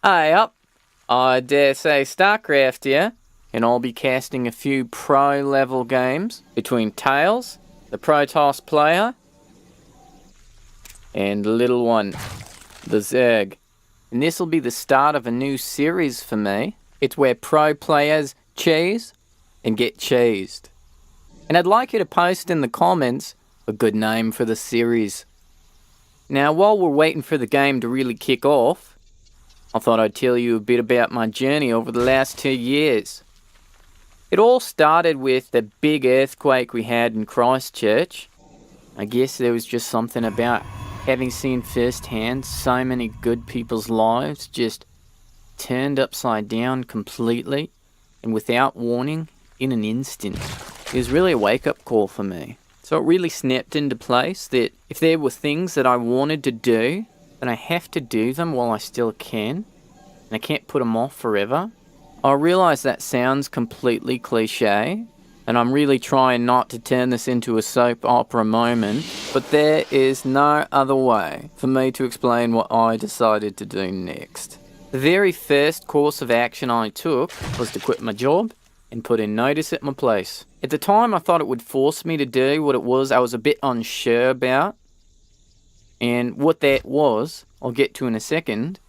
Hey up, I dare say Starcraft here, and I'll be casting a few pro level games between TAiLS, the Protoss player, and the little one, the ZvP. And this will be the start of a new series for me. It's where pro players cheese and get cheesed. And I'd like you to post in the comments a good name for the series. Now while we're waiting for the game to really kick off, I thought I'd tell you a bit about my journey over the last 2 years. It all started with the big earthquake we had in Christchurch. I guess there was just something about having seen firsthand so many good people's lives just turned upside down completely and without warning in an instant. It was really a wake-up call for me. So it really snapped into place that if there were things that I wanted to do, then I have to do them while I still can, and I can't put them off forever. I realise that sounds completely cliche, and I'm really trying not to turn this into a soap opera moment, but there is no other way for me to explain what I decided to do next. The very first course of action I took was to quit my job and put in notice at my place. At the time I thought it would force me to do what it was I was a bit unsure about. And what that was, I'll get to in a second.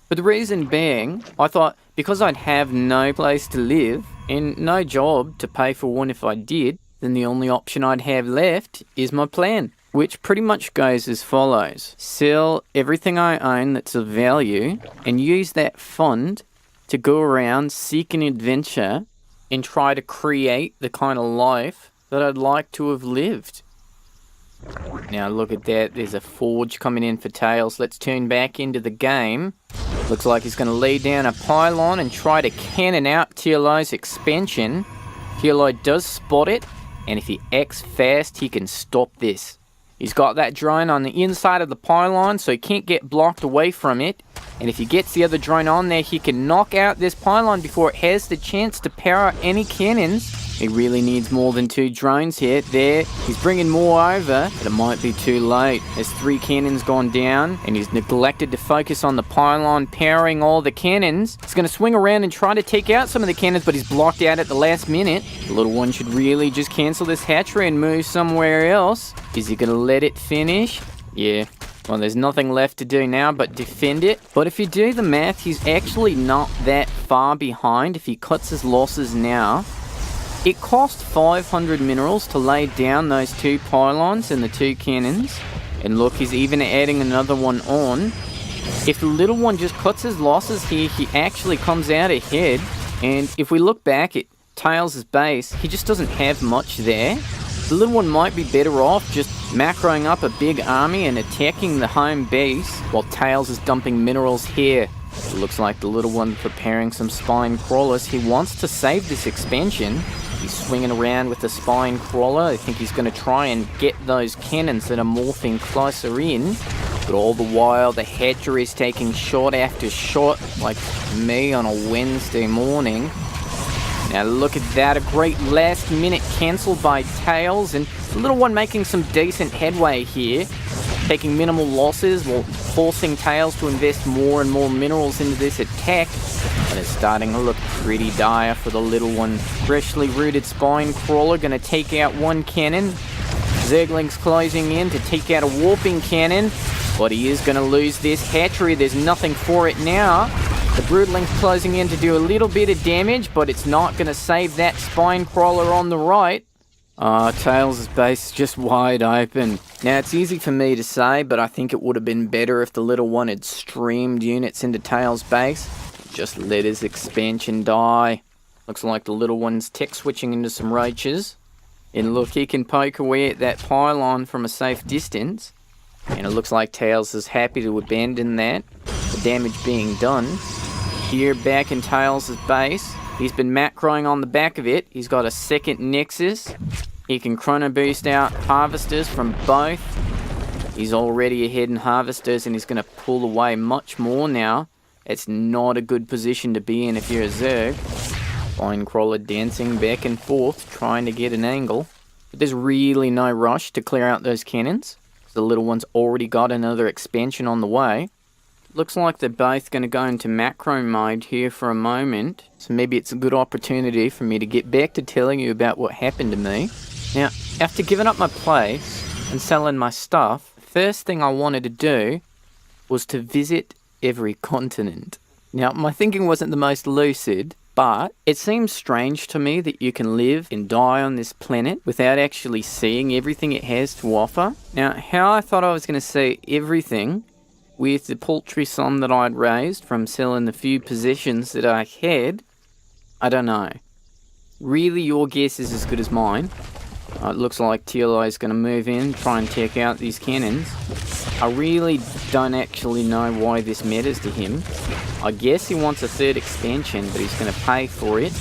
But the reason being, I thought because I'd have no place to live and no job to pay for one if I did, then the only option I'd have left is my plan, which pretty much goes as follows. Sell everything I own that's of value and use that fund to go around seeking adventure and try to create the kind of life that I'd like to have lived. Now look at that, there's a forge coming in for TAiLS. Let's turn back into the game. Looks like he's going to lay down a pylon and try to cannon out TLO's expansion. TLO does spot it, and if he acts fast, he can stop this. He's got that drone on the inside of the pylon, so he can't get blocked away from it. And if he gets the other drone on there, he can knock out this pylon before it has the chance to power any cannons. He really needs more than 2 drones here. There, he's bringing more over, but it might be too late. There's 3 cannons gone down, and he's neglected to focus on the pylon powering all the cannons. He's going to swing around and try to take out some of the cannons, but he's blocked out at the last minute. The little one should really just cancel this hatchery and move somewhere else. Is he going to let it finish? Yeah. Well, there's nothing left to do now but defend it. But if you do the math, he's actually not that far behind if he cuts his losses now. It cost 500 minerals to lay down those 2 pylons and the 2 cannons. And look, he's even adding another one on. If the little one just cuts his losses here, he actually comes out ahead. And if we look back at TAiLS' base, he just doesn't have much there. The little one might be better off just macroing up a big army and attacking the home base while TAiLS is dumping minerals here. It looks like the little one preparing some spine crawlers. He wants to save this expansion. He's swinging around with the spine crawler. I think he's going to try and get those cannons that are morphing closer in. But all the while the hatchery is taking shot after shot like me on a Wednesday morning. Now look at that, a great last minute cancel by TAiLS, and the little one making some decent headway here, taking minimal losses while forcing TAiLS to invest more and more minerals into this attack. But it's starting to look pretty dire for the little one. Freshly rooted spine crawler going to take out 1 cannon. Zergling's closing in to take out a warping cannon, but he is going to lose this hatchery. There's nothing for it now. The Broodling's closing in to do a little bit of damage, but it's not going to save that spine crawler on the right. TAiLS' base is just wide open. Now, it's easy for me to say, but I think it would have been better if the little one had streamed units into TAiLS' base. Just let his expansion die. Looks like the little one's tech switching into some roaches. And look, he can poke away at that pylon from a safe distance. And it looks like TAiLS is happy to abandon that. The damage being done. Here back in TAiLS' base, he's been macroing on the back of it. He's got a second Nexus. He can chrono boost out harvesters from both. He's already ahead in harvesters and he's going to pull away much more now. It's not a good position to be in if you're a Zerg. Spinecrawler dancing back and forth, trying to get an angle. But there's really no rush to clear out those cannons. The little one's already got another expansion on the way. Looks like they're both going to go into macro mode here for a moment. So maybe it's a good opportunity for me to get back to telling you about what happened to me. Now, after giving up my place and selling my stuff, the first thing I wanted to do was to visit every continent. Now, my thinking wasn't the most lucid, but it seems strange to me that you can live and die on this planet without actually seeing everything it has to offer. Now, how I thought I was going to see everything with the paltry sum that I'd raised from selling the few possessions that I had, I don't know. Really, your guess is as good as mine. It looks like TLO is going to move in, try and take out these cannons. I really don't actually know why this matters to him. I guess he wants a third expansion, but he's going to pay for it.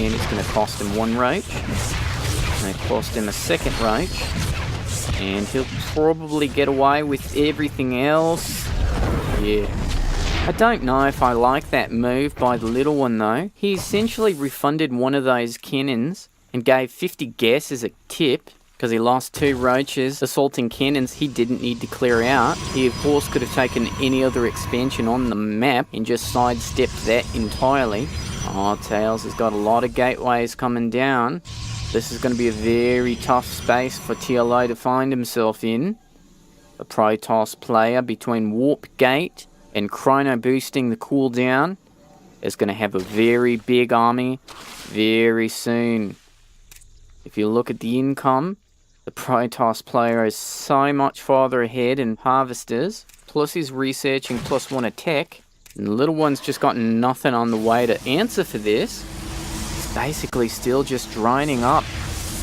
And it's going to cost him one roach. And it cost him a second roach. And he'll probably get away with everything else. Yeah. I don't know if I like that move by the little one though. He essentially refunded one of those cannons and gave 50 gas as a tip, because he lost 2 roaches assaulting cannons he didn't need to clear out. He of course could have taken any other expansion on the map and just sidestepped that entirely. Oh, TAiLS has got a lot of gateways coming down. This is going to be a very tough space for TLO to find himself in. A Protoss player between Warp Gate and Chrono boosting the cooldown is going to have a very big army very soon. If you look at the income, the Protoss player is so much farther ahead in harvesters, plus he's researching +1 attack, and the little one's just got nothing on the way to answer for this. It's basically still just droning up,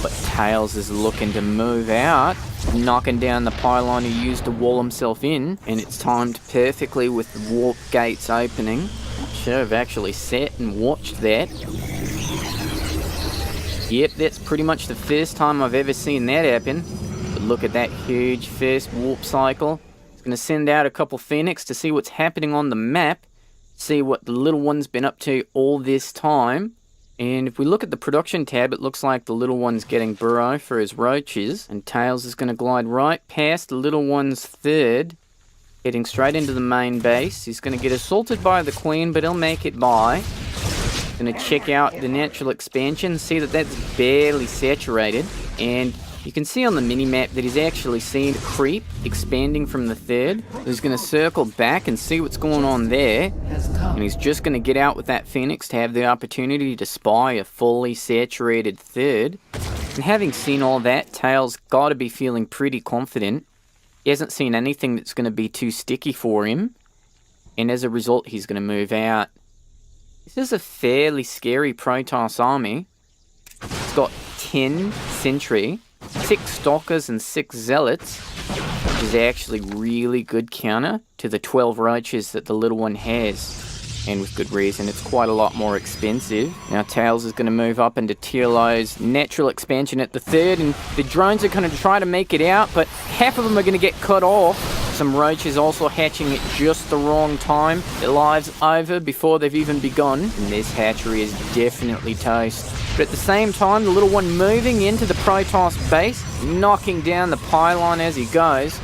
but TAiLS is looking to move out, knocking down the pylon he used to wall himself in, and it's timed perfectly with the warp gates opening. Should have actually sat and watched that. Yep, that's pretty much the first time I've ever seen that happen. But look at that huge first warp cycle. It's going to send out a couple Phoenix to see what's happening on the map, see what the little one's been up to all this time. And if we look at the production tab, it looks like the little one's getting burrow for his roaches, and TAiLS is going to glide right past the little one's third, heading straight into the main base. He's going to get assaulted by the queen, but he'll make it by. Going to check out the natural expansion, see that that's barely saturated, and you can see on the mini-map that he's actually seen a creep expanding from the third. He's going to circle back and see what's going on there, and he's just going to get out with that Phoenix to have the opportunity to spy a fully saturated third. And having seen all that, TAiLS got to be feeling pretty confident. He hasn't seen anything that's going to be too sticky for him, and as a result he's going to move out. This is a fairly scary Protoss army. It's got 10 Sentry, 6 Stalkers and 6 Zealots, which is actually really good counter to the 12 Roaches that the little one has. And with good reason, it's quite a lot more expensive. Now TAiLS is going to move up into TLO's natural expansion at the third, and the drones are going to try to make it out, but half of them are going to get cut off. Some roaches also hatching at just the wrong time. Their lives over before they've even begun, and this hatchery is definitely toast. But at the same time, the little one moving into the Protoss base, knocking down the pylon as he goes.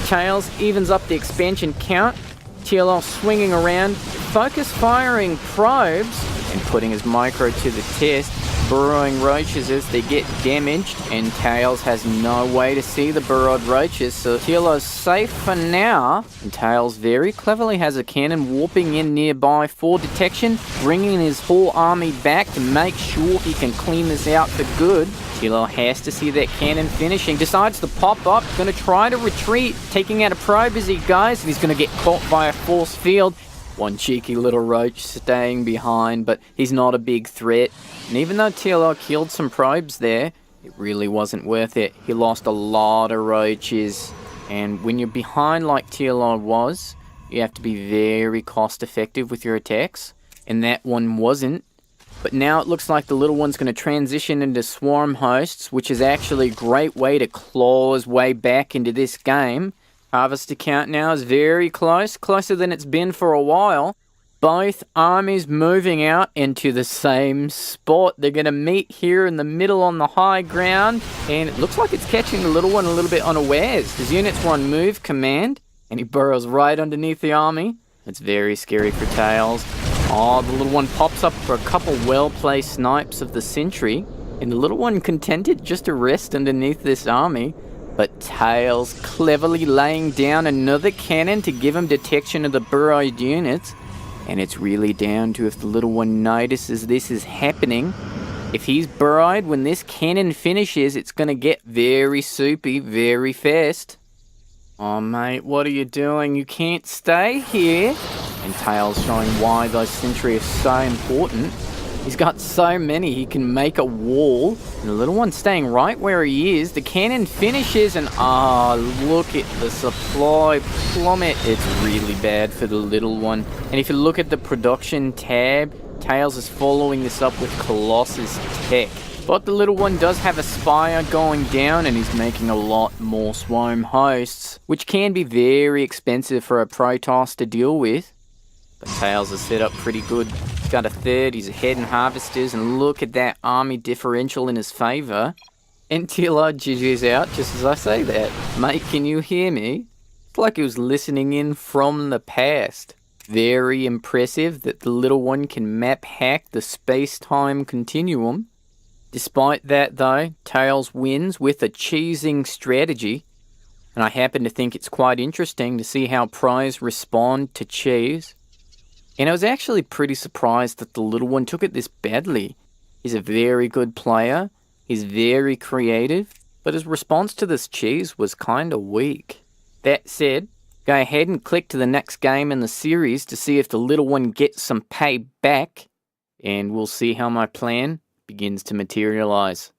TAiLS evens up the expansion count. TLO swinging around, focus firing probes, and putting his micro to the test, burrowing roaches as they get damaged, and TAiLS has no way to see the burrowed roaches, so TLO's safe for now. And TAiLS very cleverly has a cannon warping in nearby for detection, bringing his whole army back to make sure he can clean this out for good. TLO has to see that cannon finishing, decides to pop up, going to try to retreat, taking out a probe as he goes, and he's going to get caught by a force field. One cheeky little roach staying behind, but he's not a big threat. And even though TLO killed some probes there, it really wasn't worth it. He lost a lot of roaches, and when you're behind like TLO was, you have to be very cost effective with your attacks, and that one wasn't. But now it looks like the little one's going to transition into swarm hosts, which is actually a great way to claw his way back into this game. Harvester count now is very close, closer than it's been for a while. Both armies moving out into the same spot. They're going to meet here in the middle on the high ground, and it looks like it's catching the little one a little bit unawares. His units were on move command, and he burrows right underneath the army. It's very scary for TAiLS. Oh, the little one pops up for a couple well-placed snipes of the sentry, and the little one contented just to rest underneath this army. But TAiLS cleverly laying down another cannon to give him detection of the burrowed units. And it's really down to if the little one notices this is happening. If he's burrowed, when this cannon finishes, it's going to get very soupy very fast. Oh mate, what are you doing? You can't stay here. And TAiLS showing why those sentry are so important. He's got so many, he can make a wall. And the little one's staying right where he is. The cannon finishes and look at the supply plummet. It's really bad for the little one. And if you look at the production tab, TAiLS is following this up with Colossus Tech. But the little one does have a Spire going down and he's making a lot more Swarm hosts, which can be very expensive for a Protoss to deal with. But TAiLS is set up pretty good. He's got a third, he's ahead in Harvesters, and look at that army differential in his favour. And TLO GG's out just as I say that. Mate, can you hear me? It's like he was listening in from the past. Very impressive that the little one can map hack the space-time continuum. Despite that though, TAiLS wins with a cheesing strategy. And I happen to think it's quite interesting to see how pros respond to cheese. And I was actually pretty surprised that the little one took it this badly. He's a very good player, he's very creative, but his response to this cheese was kinda weak. That said, go ahead and click to the next game in the series to see if the little one gets some payback, and we'll see how my plan begins to materialize.